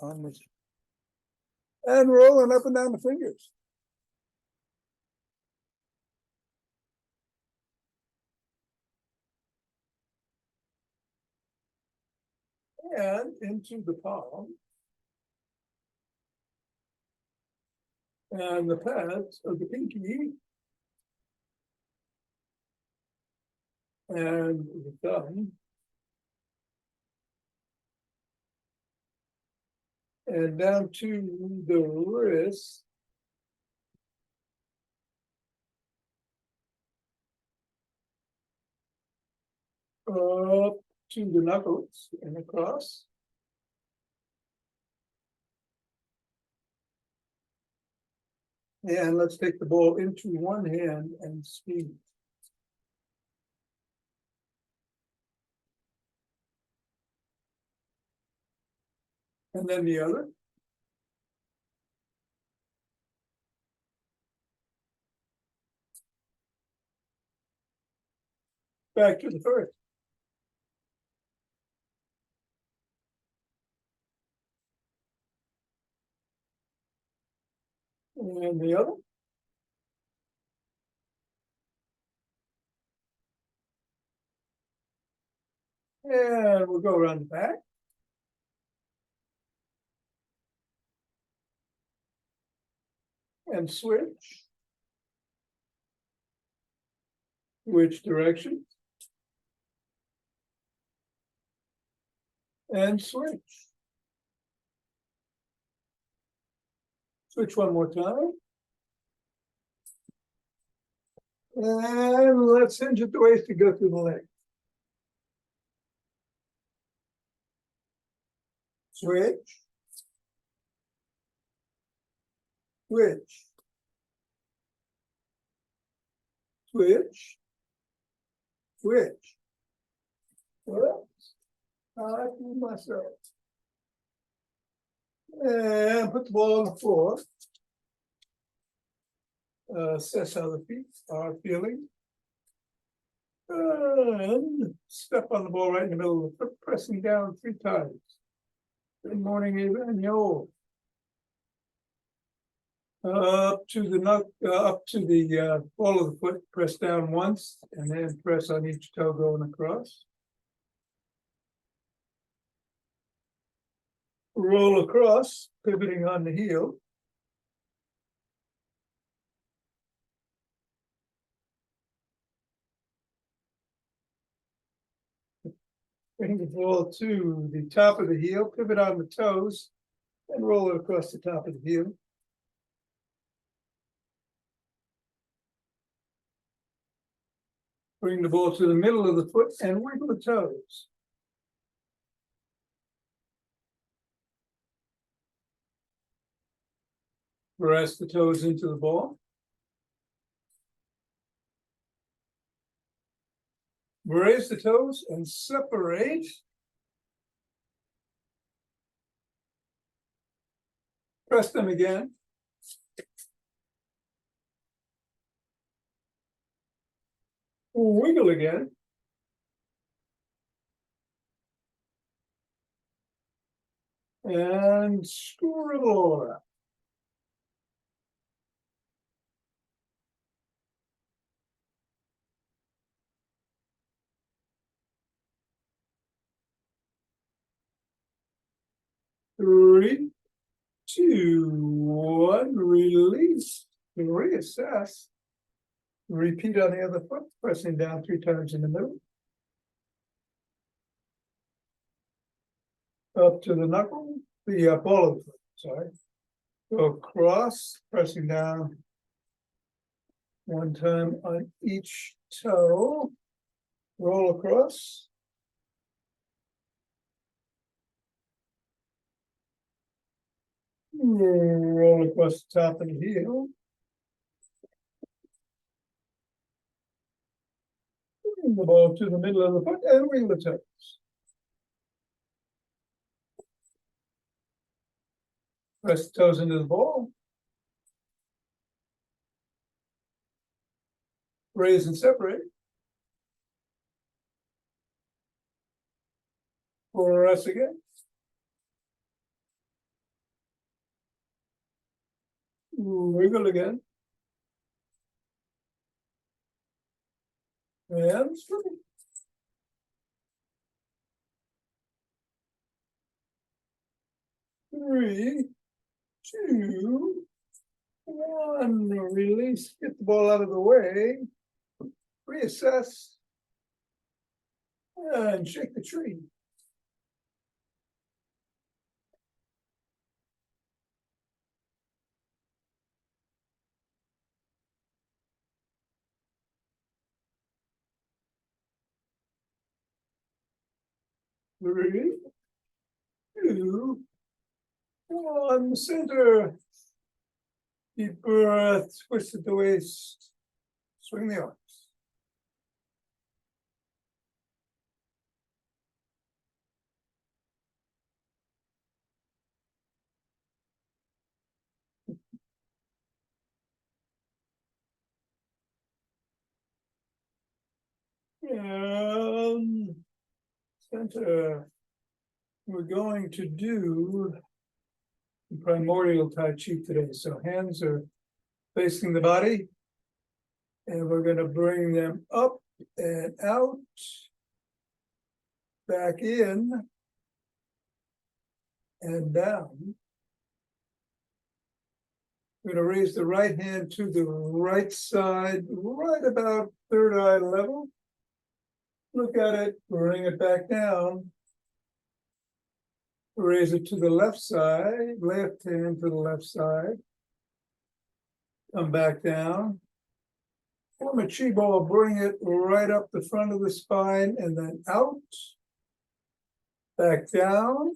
on this. And rolling up and down the fingers. And into the palm. And the pads of the pinky. And the thumb. And down to the wrist. Up to the knuckles and across. And let's take the ball into one hand and speed. And then the other. Back to the first. And the other. And we'll go around the back. And switch. Which direction? And switch. Switch one more time. And let's hinge at the waist to go through the leg. Switch. Switch. Switch. Switch. Well, I do myself. And put the ball on the floor. Assess how the feet are feeling. And step on the ball right in the middle of the foot, pressing down 3 times. Good morning, Evanyo. Up to the ball of the foot, press down once, and then press on each toe going across. Roll across, pivoting on the heel. Bring the ball to the top of the heel, pivot on the toes, and roll it across the top of the heel. Bring the ball to the middle of the foot and wiggle the toes. Press the toes into the ball. Raise the toes and separate. Press them again. Wiggle again. And scribble. Three, 2, 1, release, reassess. Repeat on the other foot, pressing down 3 times in the middle. Up to the knuckle, the ball of the foot, sorry. Go across, pressing down 1 time on each toe. Roll across. Roll across the top of the heel. Bring the ball to the middle of the foot and wiggle the toes. Press the toes into the ball. Raise and separate. Press again. Wiggle again. And straight. 3, 2, 1. Release. Get the ball out of the way. Reassess. And shake the tree. Three, 2, 1. Center. Deep breath. Twist at the waist. Swing the arms. And center. We're going to do primordial Tai Chi today. So hands are facing the body. And we're going to bring them up and out. Back in. And down. We're going to raise the right hand to the right side, right about third eye level. Look at it, bring it back down. Raise it to the left side, left hand to the left side. Come back down. Form a chi ball, bring it right up the front of the spine and then out. Back down.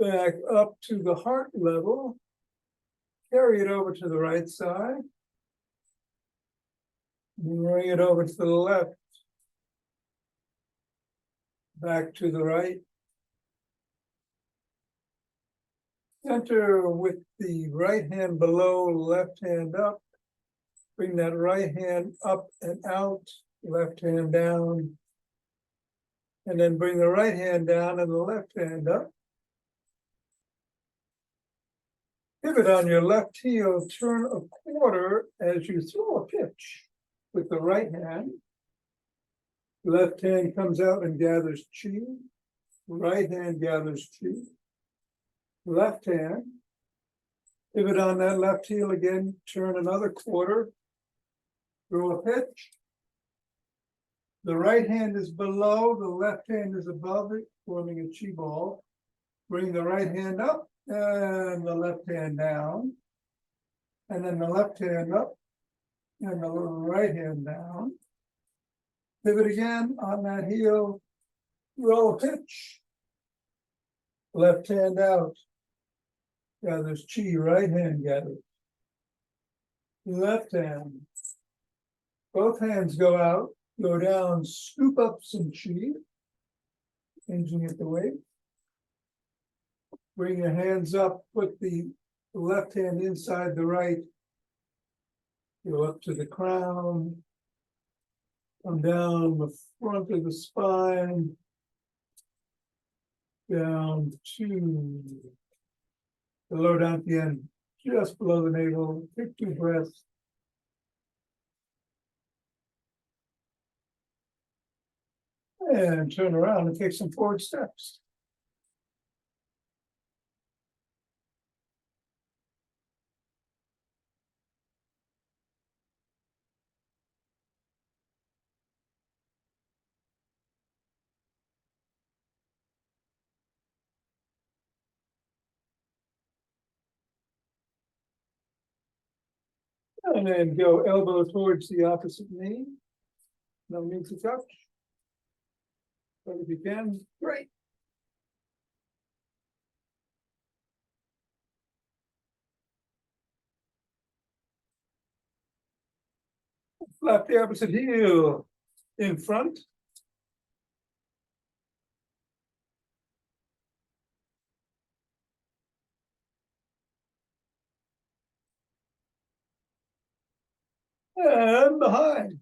Back up to the heart level. Carry it over to the right side. Bring it over to the left. Back to the right. Center with the right hand below, left hand up. Bring that right hand up and out, left hand down. And then bring the right hand down and the left hand up. Pivot on your left heel, turn a quarter as you throw a pitch with the right hand. Left hand comes out and gathers chi. Right hand gathers chi. Left hand. Pivot on that left heel again, turn another quarter. Throw a pitch. The right hand is below, the left hand is above it, forming a chi ball. Bring the right hand up and the left hand down. And then the left hand up and the right hand down. Pivot again on that heel, roll a pitch. Left hand out. Gathers chi, right hand gathers. Left hand. Both hands go out, go down, scoop up some chi. Changing it the weight. Bring your hands up, put the left hand inside the right. Go up to the crown. Come down the front of the spine. Down to the lower down at the end, just below the navel. Take 2 breaths. And turn around and take some forward steps. And then go elbow towards the opposite knee. No need to touch. But if you can, great. Flap the opposite heel in front. And behind.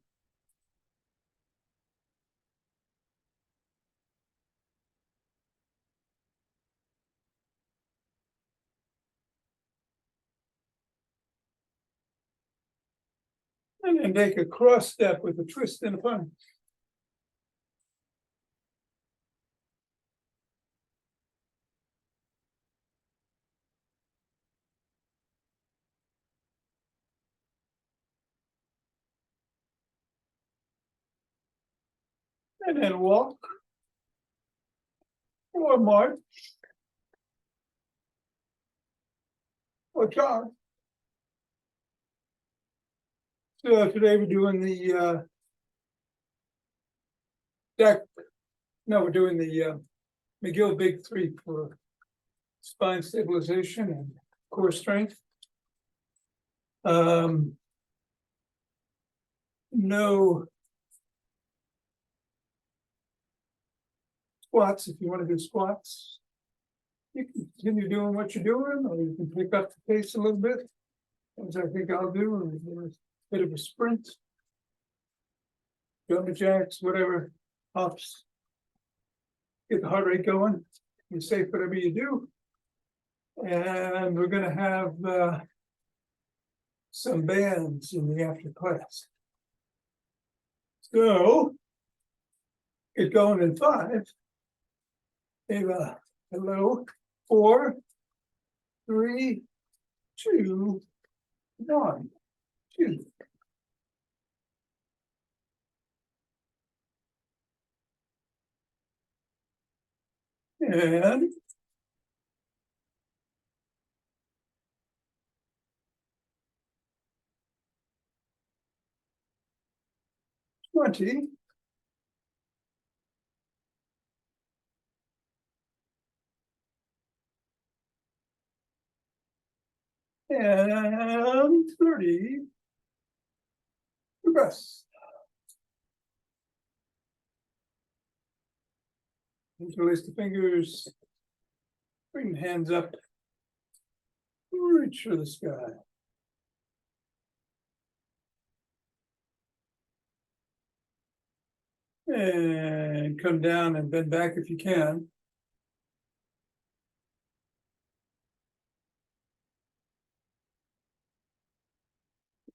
And then make a cross step with a twist and a punch. And then walk or march or jog. So today we're doing the deck. No, we're doing the McGill Big Three for spine stabilization and core strength. No squats if you want to do squats. You can continue doing what you're doing, or you can pick up the pace a little bit, as I think I'll do, and do a bit of a sprint. Jumping jacks, whatever helps get the heart rate going. Be safe whatever you do. And we're going to have some bands in the after class. So get going in 5. Ava, hello. 4, 3, 2, 1. 2. And 20. And 30. Rest. Interlace the fingers. Bring the hands up. Reach for the sky. And come down and bend back if you can.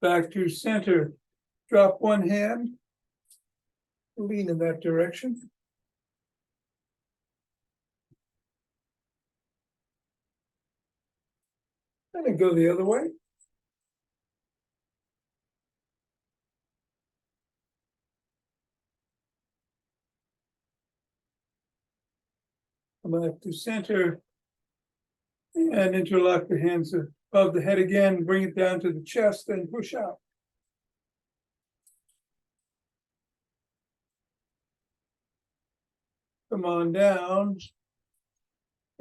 Back to center. Drop one hand. Lean in that direction. And then go the other way. Come back to center. And interlock the hands above the head again. Bring it down to the chest and push out. Come on down.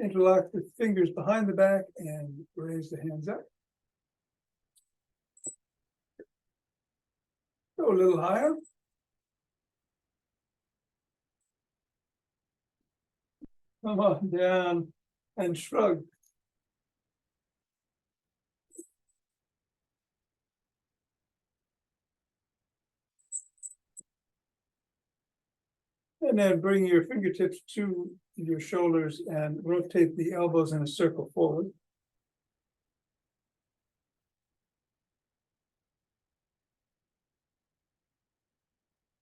Interlock the fingers behind the back and raise the hands up. Go a little higher. Come on down and shrug. And then bring your fingertips to your shoulders and rotate the elbows in a circle forward.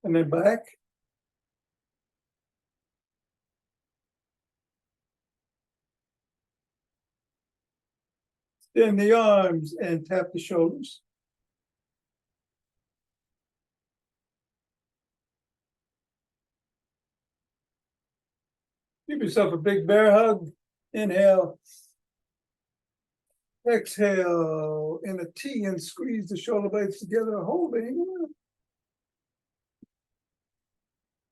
And then back. Extend the arms and tap the shoulders. Give yourself a big bear hug. Inhale. Exhale in a T and squeeze the shoulder blades together, holding.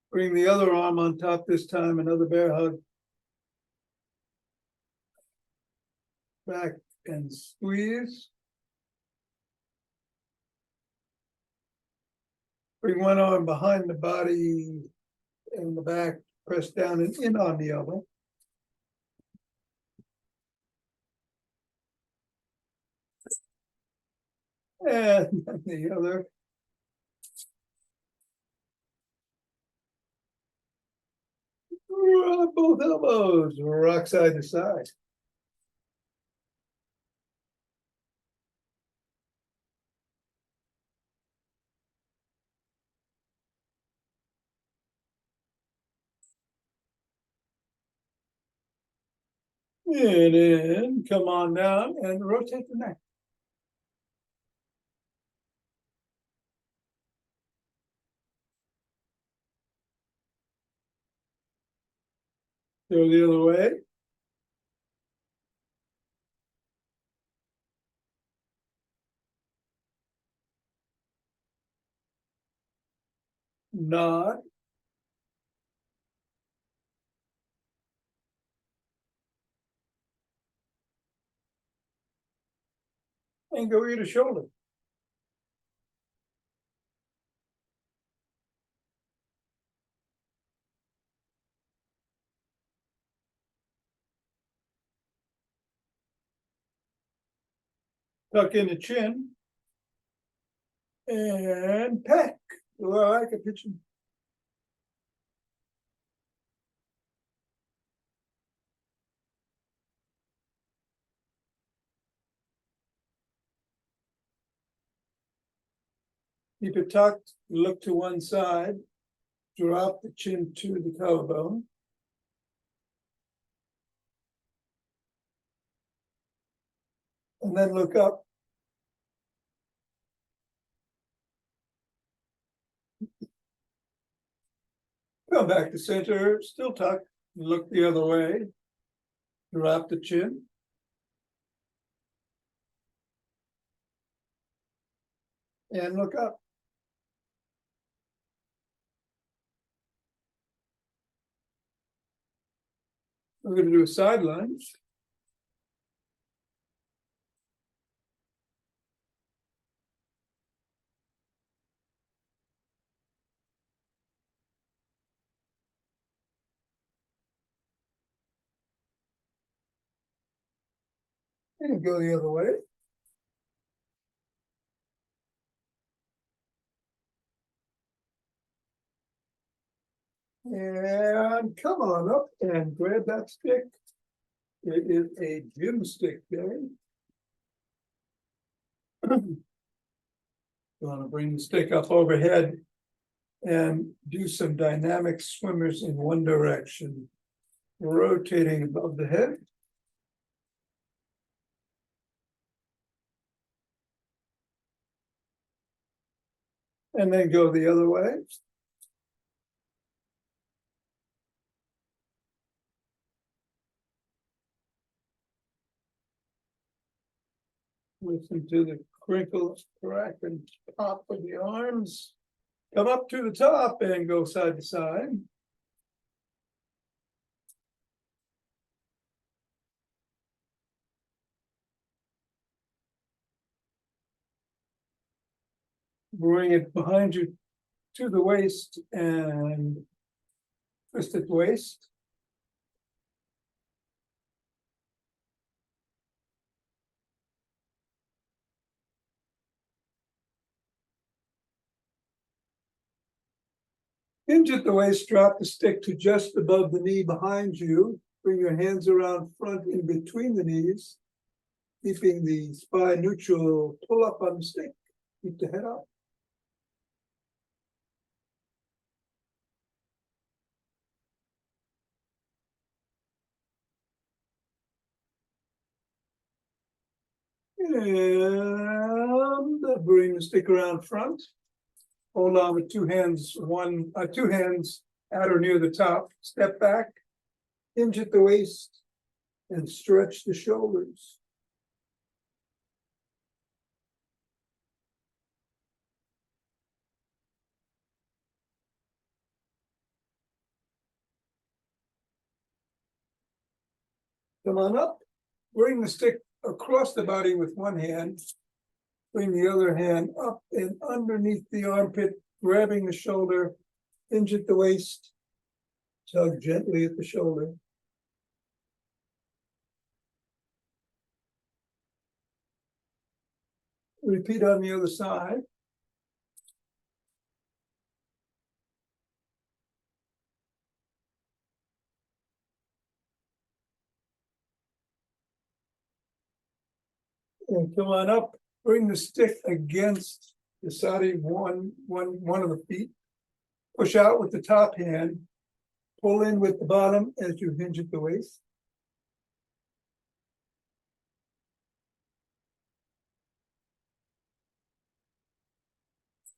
Bring the other arm on top this time, another bear hug. Back and squeeze. Bring one arm behind the body and the back, press down and in on the elbow. And the other. Both elbows, rock side to side. And then come on down and rotate the neck. Go the other way. Nod. And go either shoulder. Tuck in the chin. And peck. Well, I like a pitching. Keep it tucked, look to one side, drop the chin to the collarbone. And then look up. Come back to center, still tucked, look the other way. Drop the chin. And look up. We're going to do a side lunge. And go the other way. And come on up and grab that stick. It is a GymStick day. You want to bring the stick up overhead and do some dynamic swimmers in one direction, rotating above the head. And then go the other way. Listen to the crinkle, crack, and pop of the arms. Come up to the top and go side to side. Bring it behind you to the waist and twist at the waist. Hinge at the waist, drop the stick to just above the knee behind you. Bring your hands around front in between the knees, keeping the spine neutral, pull up on the stick, keep the head up. And bring the stick around front. Hold on with two hands at or near the top. Step back, hinge at the waist, and stretch the shoulders. Come on up. Bring the stick across the body with one hand. Bring the other hand up and underneath the armpit, grabbing the shoulder, hinge at the waist, tug gently at the shoulder. Repeat on the other side. And come on up. Bring the stick against the side of one of the feet. Push out with the top hand. Pull in with the bottom as you hinge at the waist.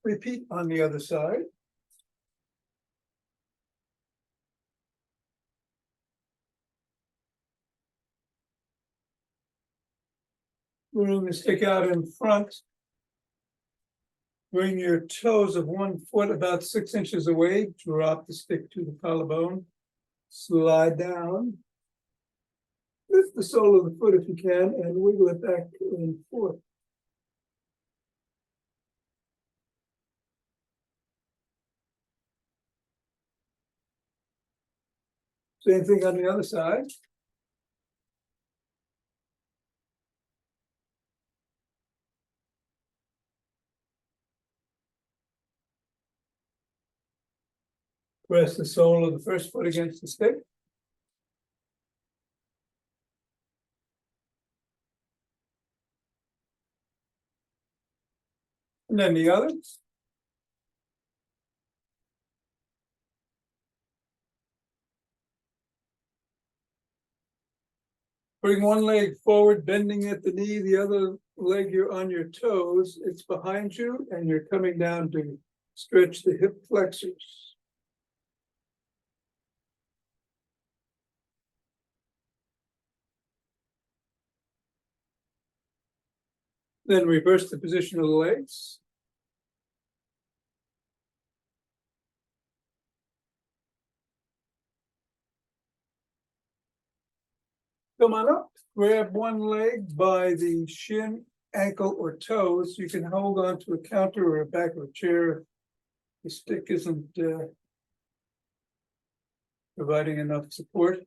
Repeat on the other side. Bring the stick out in front. Bring your toes of 1 foot about 6 inches away. Drop the stick to the collarbone. Slide down. Lift the sole of the foot if you can and wiggle it back and forth. Same thing on the other side. Press the sole of the first foot against the stick. And then the other. Bring one leg forward, bending at the knee, the other leg you're on your toes. It's behind you and you're coming down to stretch the hip flexors. Then reverse the position of the legs. Come on up, grab one leg by the shin, ankle, or toes. You can hold on to a counter or a back of a chair. The stick isn't providing enough support.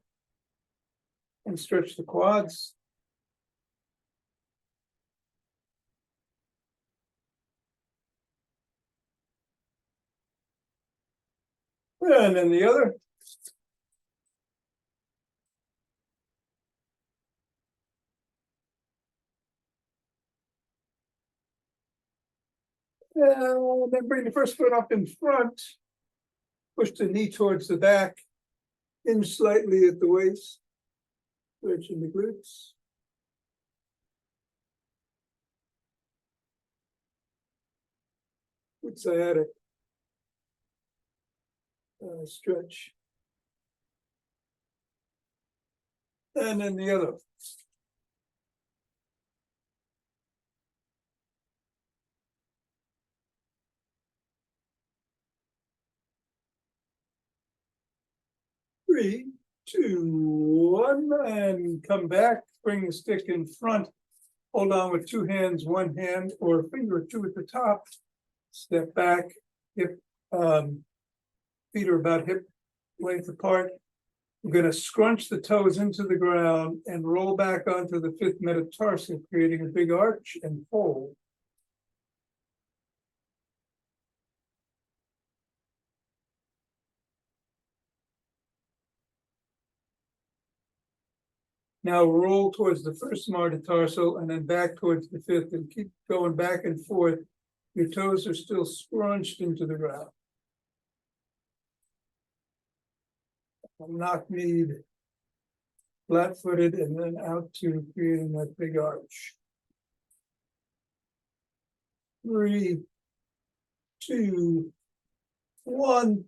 And stretch the quads. And then the other. And then bring the first foot up in front. Push the knee towards the back. Hinge slightly at the waist. Stretching the glutes. Good sciatic. Stretch. And then the other. Three, 2, 1, and come back. Bring the stick in front. Hold on with 2 hands, 1 hand, or a finger or 2 at the top. Step back. Hip, feet are about hip length apart. We're going to scrunch the toes into the ground and roll back onto the 5th metatarsal, creating a big arch and fold. Now roll towards the 1st metatarsal and then back towards the 5th and keep going back and forth. Your toes are still scrunched into the ground. Knock-kneed, flat-footed, and then out to creating that big arch. 3, 2, 1.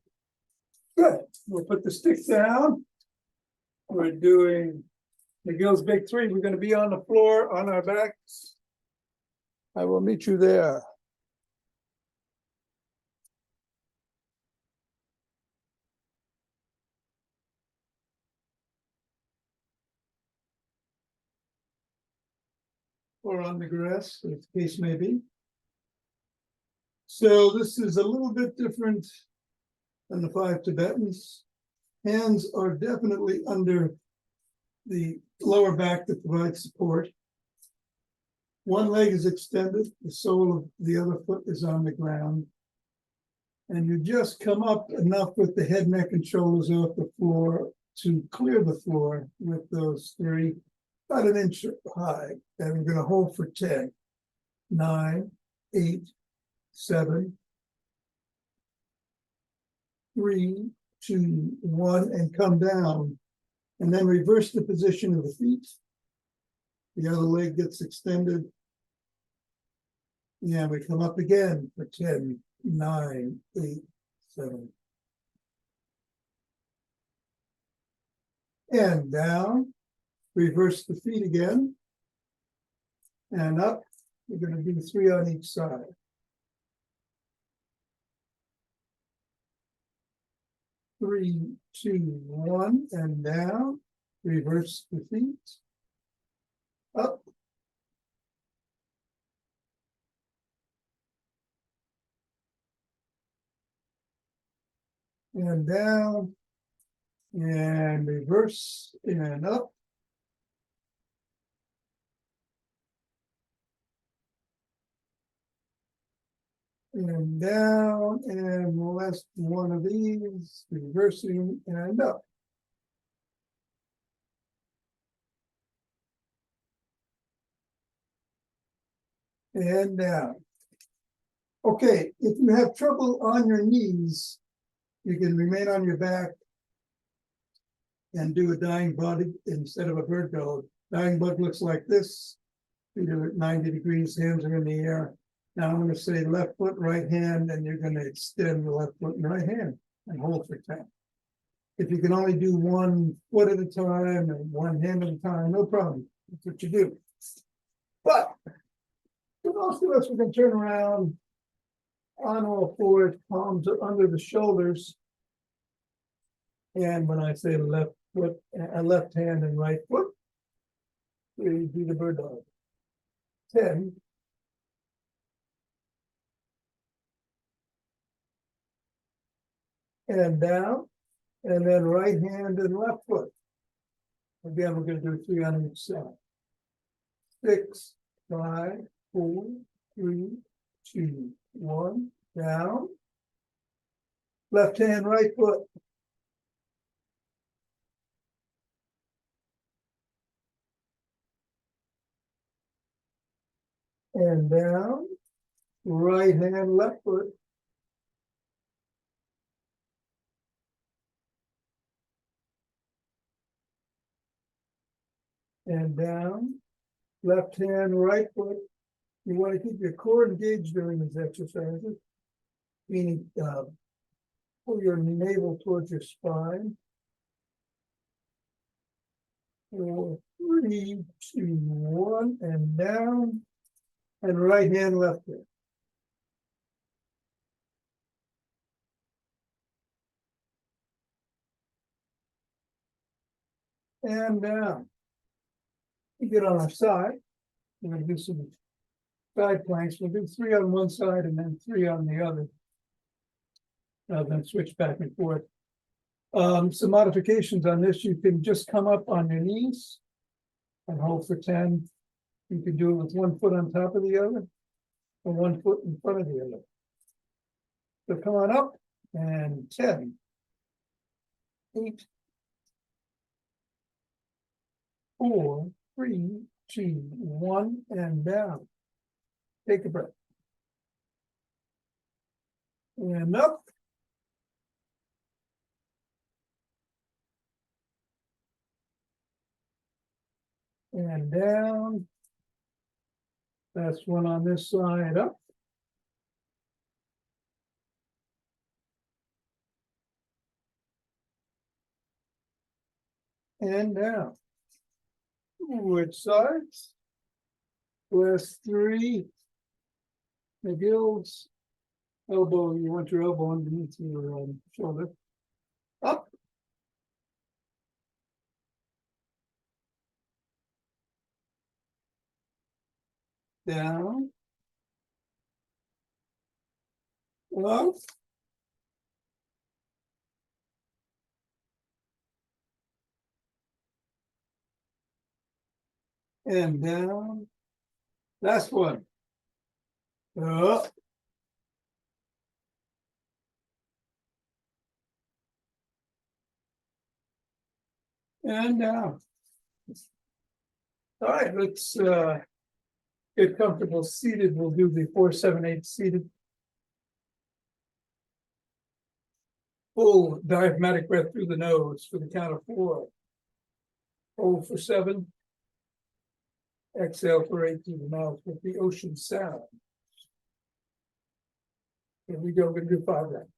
Good. We'll put the stick down. We're doing McGill's Big 3. We're going to be on the floor on our backs. I will meet you there. Or on the grass, as the case may be. So this is a little bit different than the 5 Tibetans. Hands are definitely under the lower back to provide support. One leg is extended, the sole of the other foot is on the ground. And you just come up enough with the head, neck, and shoulders off the floor to clear the floor with those 3. About 1 inch high, and we're going to hold for 10, 9, 8, 7, 3, 2, 1, and come down, and then reverse the position of the feet. The other leg gets extended, and we come up again for 10, 9, 8, 7. And down, reverse the feet again. And up, we're going to do 3 on each side. 3, 2, 1, and down, reverse the feet. Up. And down, and reverse, and up. And down, and the last one of these, reversing and up. And down. Okay, if you have trouble on your knees, you can remain on your back and do a dying bug instead of a bird dog. Dying bug looks like this. Feet are at 90 degrees, hands are in the air. Now I'm going to say left foot, right hand, and you're going to extend the left foot and right hand and hold for 10. If you can only do 1 foot at a time and 1 hand at a time, no problem. That's what you do. But for most of us, we can turn around on all fours, palms are under the shoulders. And when I say left foot, left hand and right foot, we do the bird dog. 10. And down, and then right hand and left foot. Again, we're going to do 3 on each side. 6, 5, 4, 3, 2, 1, down. Left hand, right foot. And down. Right hand, left foot. And down. Left hand, right foot. You want to keep your core engaged during these exercises, meaning pull your navel towards your spine. 4, 3, 2, 1, and down. And right hand, left foot. And down. You get on our side. We're going to do some side planks. We'll do 3 on one side and then 3 on the other. Then switch back and forth. Some modifications on this. You can just come up on your knees and hold for 10. You can do it with 1 foot on top of the other or 1 foot in front of the other. So come on up and 10, 8, 4, 3, 2, 1, and down. Take a breath. And up. And down. Last one on this side, up. And down. Which sides? Last 3. McGill's elbow, you want your elbow underneath your shoulder. Up. Down. Up. And down. Last one. Up. And down. All right, let's get comfortable seated. We'll do the 4, 7, 8 seated. Full diaphragmatic breath through the nose for the count of 4. Hold for 7. Exhale for 8 through the mouth with the ocean sound. Here we go, we're gonna do 5 rounds.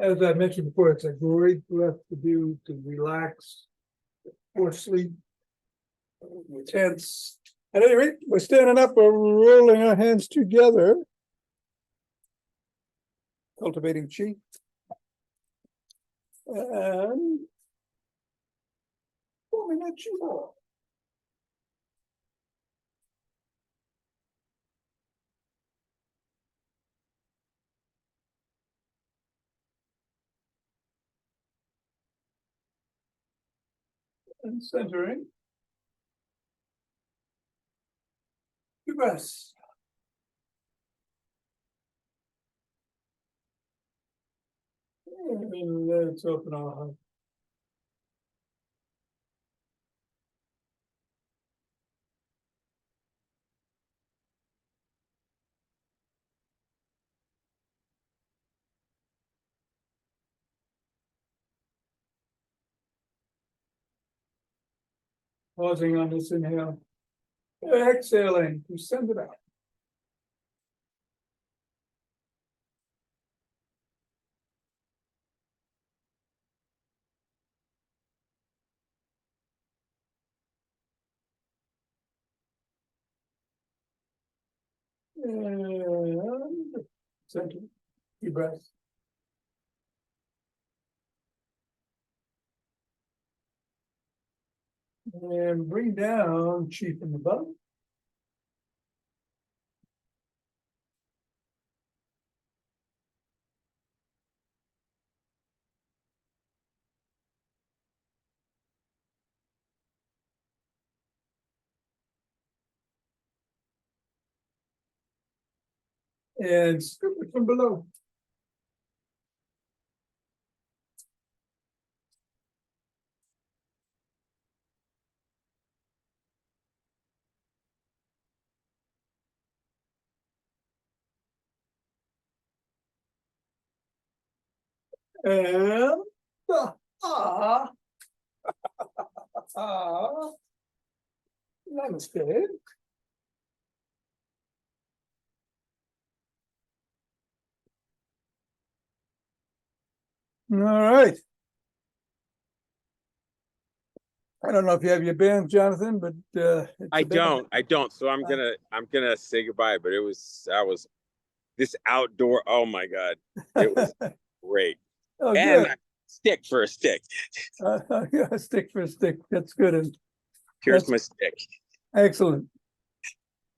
As I mentioned before, it's a great breath to do to relax or sleep. We're tense. At any rate, we're standing up, we're rolling our hands together. Cultivating chi. And forming a chi ball. And centering. Deep breaths. And let's open our heart. Pausing on this inhale. Exhaling, we send it out. And center. Deep breath. And bring down chi from the butt. And scoop it from below. And ah, namaste. All right. I don't know if you have your band, Jonathan, but I don't. So I'm gonna say goodbye. But that was this outdoor. Oh my God, it was great. Oh, and good. Stick for a stick. Yeah, stick for a stick. That's good. And Here's my stick. excellent.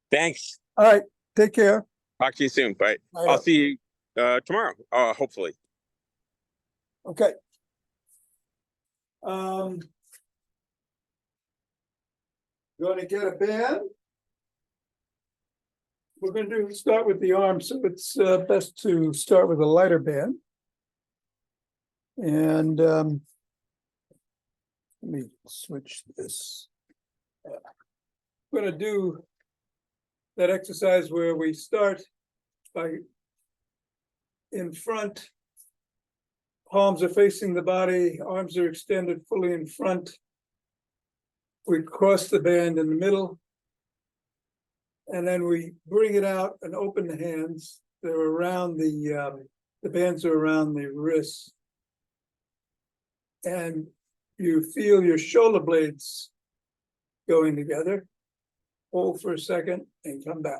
Thanks. All right. Take care. Talk to you soon. Bye. I'll see you tomorrow. Hopefully. Okay. Going to get a band. We're going to start with the arm, so it's best to start with a lighter band. And let me switch this. We're going to do that exercise where we start by in front, palms are facing the body, arms are extended fully in front. We cross the band in the middle, and then we bring it out and open the hands. They're around the the bands are around the wrists. And you feel your shoulder blades going together. Hold for a second and come back.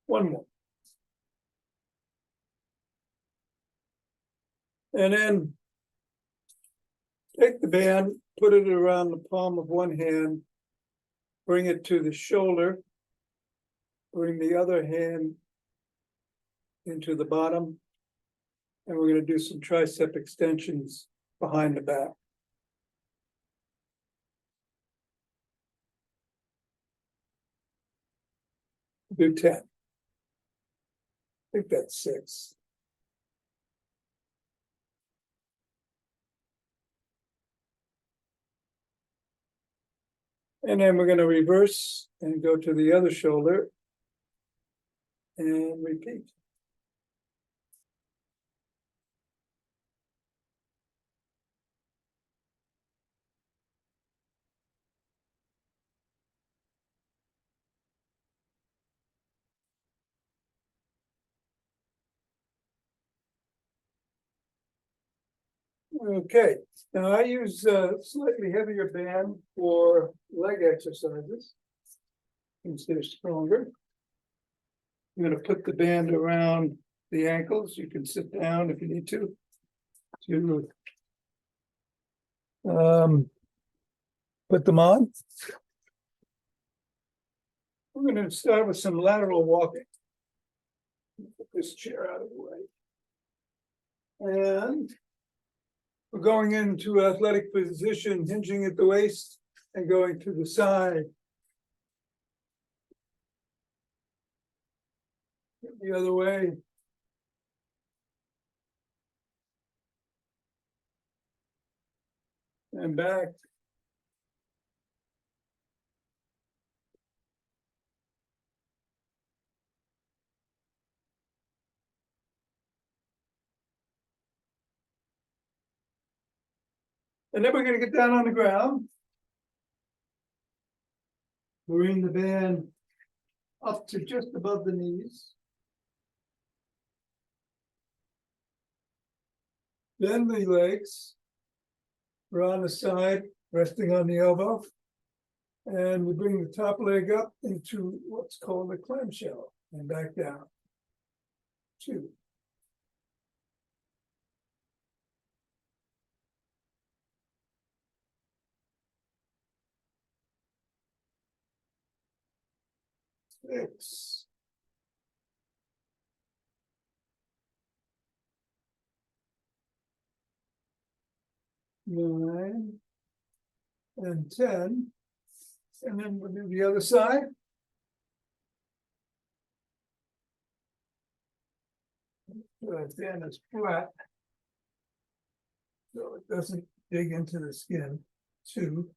One more. And then take the band, put it around the palm of one hand, bring it to the shoulder, bring the other hand into the bottom, and we're going to do some tricep extensions behind the back. Do 10. I think that's 6. And then we're going to reverse and go to the other shoulder and repeat. Okay, now I use a slightly heavier band for leg exercises instead of stronger. I'm going to put the band around the ankles. You can sit down if you need to put them on. We're going to start with some lateral walking. Put this chair out of the way. And we're going into athletic position, hinging at the waist and going to the side. The other way. And back. And then we're going to get down on the ground. Bring the band up to just above the knees. Bend the legs. We're on the side, resting on the elbow. And we bring the top leg up into what's called a clamshell and back down. 2. Six. 9. And 10. And then we'll do the other side. The band is flat, so it doesn't dig into the skin. 2.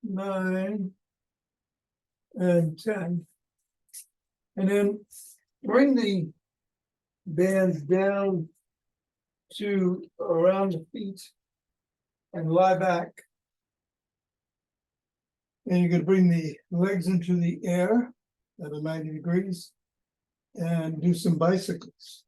9. And 10. And then bring the bands down to around the feet and lie back. And you're going to bring the legs into the air at a 90 degrees and do some bicycles.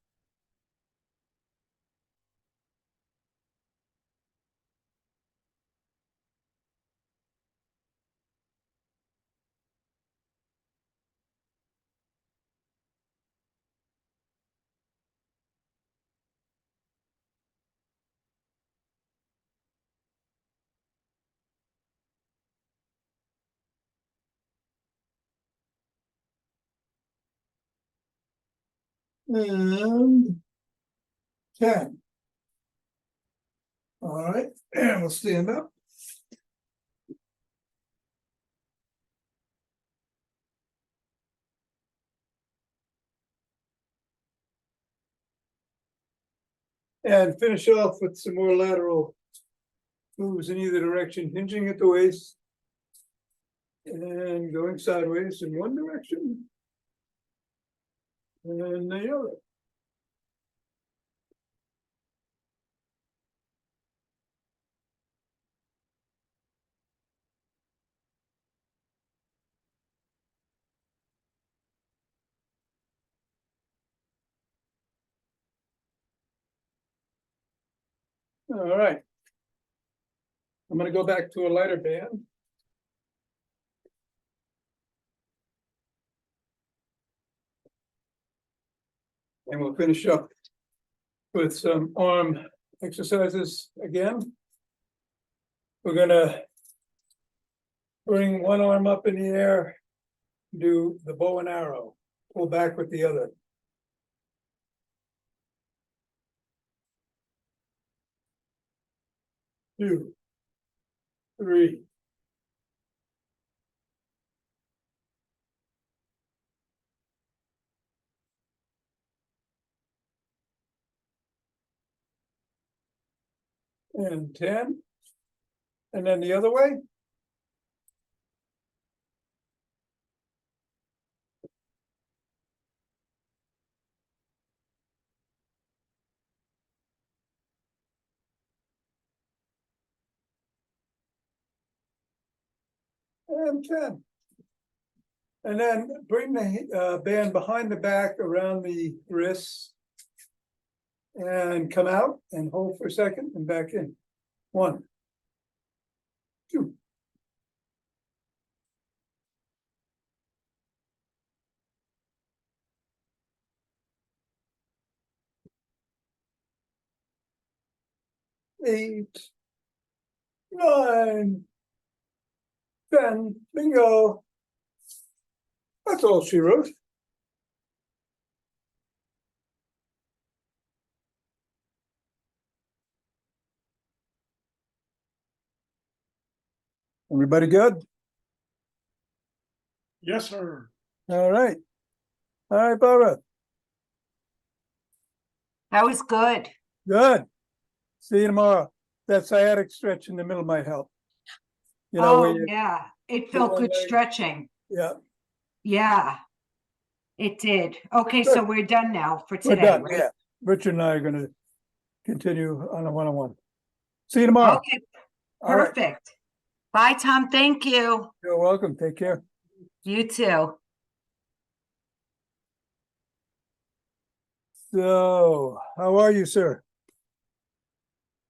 And 10. All right, and we'll stand up. And finish off with some more lateral moves in either direction, hinging at the waist. And going sideways in one direction. And the other. All right. I'm gonna go back to a lighter band. And we'll finish up with some arm exercises again. We're gonna bring one arm up in the air, do the bow and arrow, pull back with the other. 2, 3. And 10. And then the other way. And 10. And then bring the band behind the back around the wrists. And come out and hold for a second and back in. 1, 2. 8, 9, 10. Bingo. That's all she wrote. Everybody good? Yes, sir. All right. All right, Barbara. That was good. Good. See you tomorrow. That sciatic stretch in the middle might help. You know, where Oh, you, yeah. It felt one good leg. stretching. yeah, Yeah. It did. Okay, Good. so we're done now for we're today, done. right? Yeah. Richard and I are gonna continue on a one-on-one. See you tomorrow. Okay, All right. perfect. Bye, Tom. Thank you. You're welcome. Take care. You too. So, how are you, sir?